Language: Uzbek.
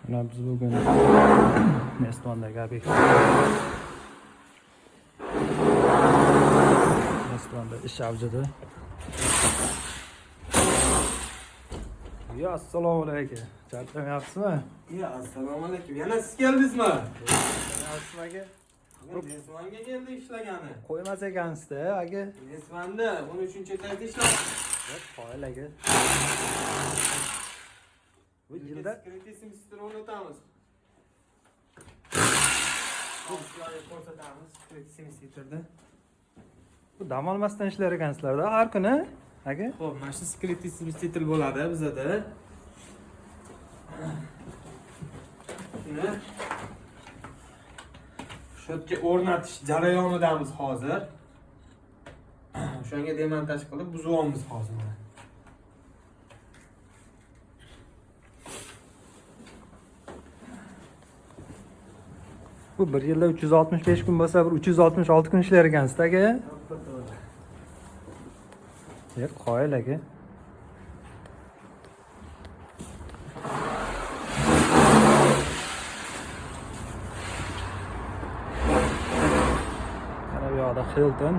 Mana biz bugun Mestvandagi obyektda Mestvanda ish avjida. Ya assalomu alaykum. Charchamayapsizmi? Ya assalomu alaykum. Yana siz keldingizmi? Yaxshimi aka? Mesvanga keldi ishlagani. Qo'ymas ekansiz-da aka. Mesvanda 13-oyda ishladi. Qo'yil aka. Bu yilda Sekretisini sizni o'rnatamiz. Hozir ko'rsatamiz. Sekretisini sitirdi. bu dam olmasdan ishlar ekansizlar-da har kuni aka. Xo'p, mana shu sekretisini sitir bo'ladi bizda. Shuni shu yerga o'rnatish jarayonidamiz hozir. O'shanga demontaj qilib buzyapmiz hozir. Bu bir yilda 365 kun bo'lsa, bir 366 kun ishlar ekansiz aka. Qo'yil aka. Mana bu yoqda Hilton